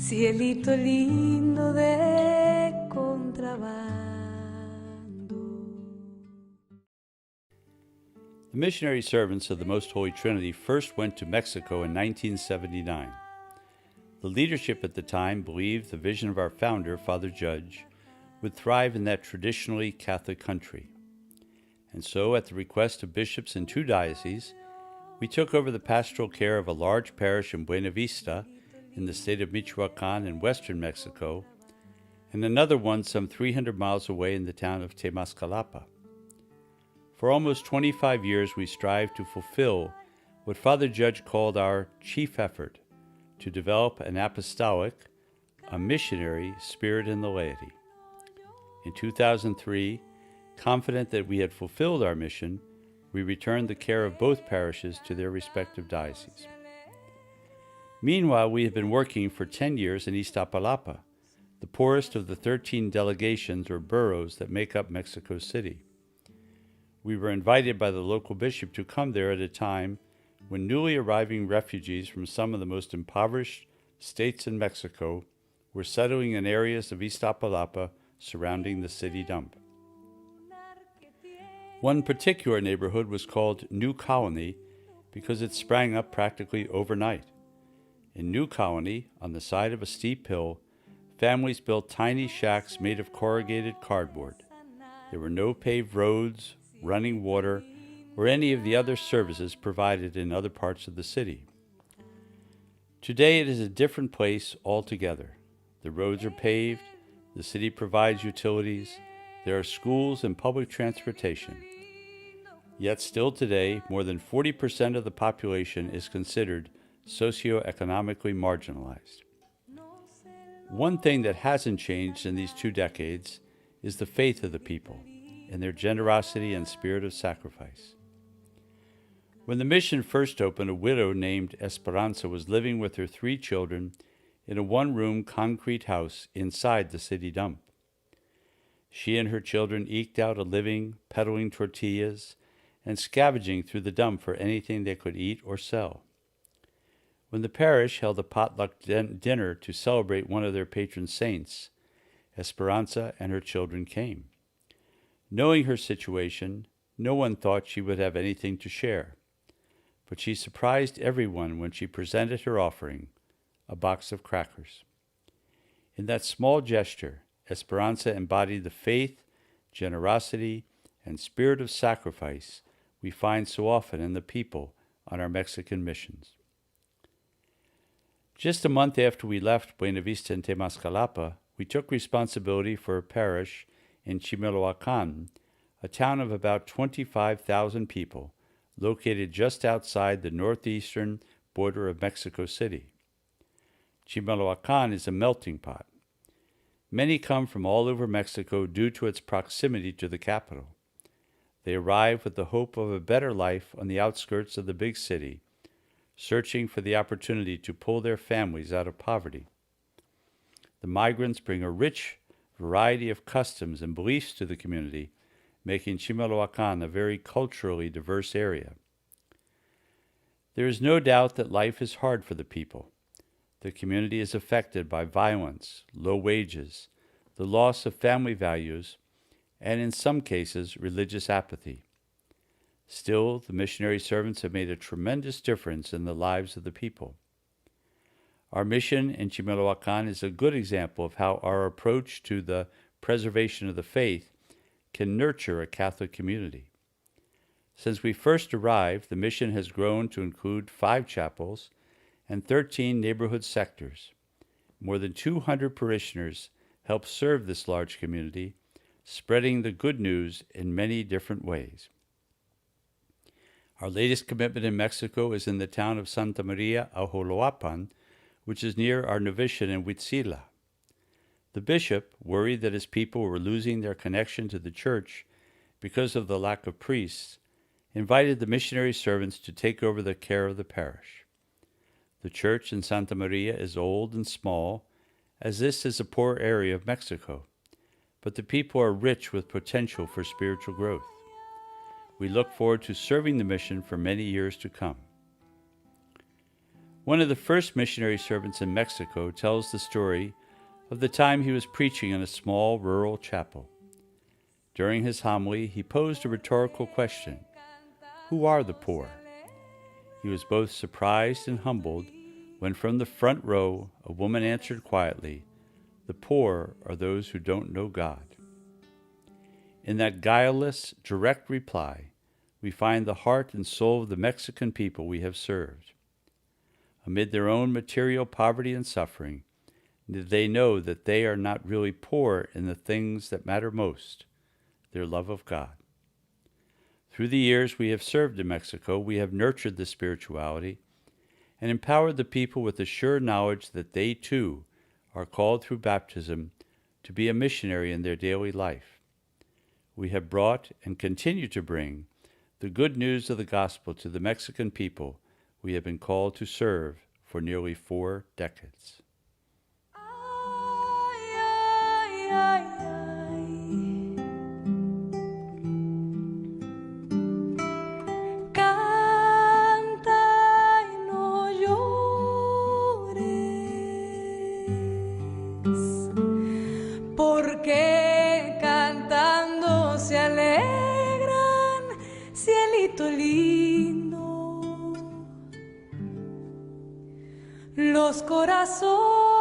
cielito lindo de contrabando. The Missionary Servants of the Most Holy Trinity first went to Mexico in 1979. The leadership at the time believed the vision of our founder, Father Judge, would thrive in that traditionally Catholic country. And so, at the request of bishops in 2 dioceses, we took over the pastoral care of a large parish in Buena Vista, in the state of Michoacan in western Mexico, and another one some 300 miles away in the town of Temascalapa. For almost 25 years, we strived to fulfill what Father Judge called our chief effort, to develop an apostolic, a missionary spirit in the laity. In 2003, confident that we had fulfilled our mission, we returned the care of both parishes to their respective dioceses. Meanwhile, we have been working for 10 years in Iztapalapa, the poorest of the 13 delegations or boroughs that make up Mexico City. We were invited by the local bishop to come there at a time when newly arriving refugees from some of the most impoverished states in Mexico were settling in areas of Iztapalapa surrounding the city dump. One particular neighborhood was called New Colony because it sprang up practically overnight. In New Colony, on the side of a steep hill, families built tiny shacks made of corrugated cardboard. There were no paved roads, running water, or any of the other services provided in other parts of the city. Today it is a different place altogether. The roads are paved, the city provides utilities, there are schools and public transportation. Yet still today, more than 40% of the population is considered socioeconomically marginalized. One thing that hasn't changed in these 2 decades is the faith of the people and their generosity and spirit of sacrifice. When the mission first opened, a widow named Esperanza was living with her 3 children in a 1-room concrete house inside the city dump. She and her children eked out a living peddling tortillas and scavenging through the dump for anything they could eat or sell. When the parish held a potluck dinner to celebrate one of their patron saints, Esperanza and her children came. Knowing her situation, no one thought she would have anything to share, but she surprised everyone when she presented her offering, a box of crackers. In that small gesture, Esperanza embodied the faith, generosity, and spirit of sacrifice we find so often in the people on our Mexican missions. Just a month after we left Buena Vista and Temascalapa, we took responsibility for a parish in Chimalhuacan, a town of about 25,000 people, located just outside the northeastern border of Mexico City. Chimalhuacan is a melting pot. Many come from all over Mexico due to its proximity to the capital. They arrive with the hope of a better life on the outskirts of the big city, searching for the opportunity to pull their families out of poverty. The migrants bring a rich variety of customs and beliefs to the community, making Chimalhuacan a very culturally diverse area. There is no doubt that life is hard for the people. The community is affected by violence, low wages, the loss of family values, and in some cases, religious apathy. Still, the missionary servants have made a tremendous difference in the lives of the people. Our mission in Chimalhuacan is a good example of how our approach to the preservation of the faith can nurture a Catholic community. Since we first arrived, the mission has grown to include 5 chapels and 13 neighborhood sectors. More than 200 parishioners help serve this large community, spreading the good news in many different ways. Our latest commitment in Mexico is in the town of Santa Maria Ajoloapan, which is near our novitiate in Huitzila. The bishop, worried that his people were losing their connection to the church because of the lack of priests, invited the missionary servants to take over the care of the parish. The church in Santa Maria is old and small, as this is a poor area of Mexico, but the people are rich with potential for spiritual growth. We look forward to serving the mission for many years to come. One of the first missionary servants in Mexico tells the story of the time he was preaching in a small rural chapel. During his homily, he posed a rhetorical question: who are the poor? He was both surprised and humbled when from the front row a woman answered quietly, "The poor are those who don't know God." In that guileless, direct reply, we find the heart and soul of the Mexican people we have served. Amid their own material poverty and suffering, they know that they are not really poor in the things that matter most, their love of God. Through the years we have served in Mexico, we have nurtured this spirituality and empowered the people with the sure knowledge that they too are called through baptism to be a missionary in their daily life. We have brought and continue to bring the good news of the gospel to the Mexican people we have been called to serve for nearly 4 decades. Porque cantando se alegran, cielito lindo, los corazones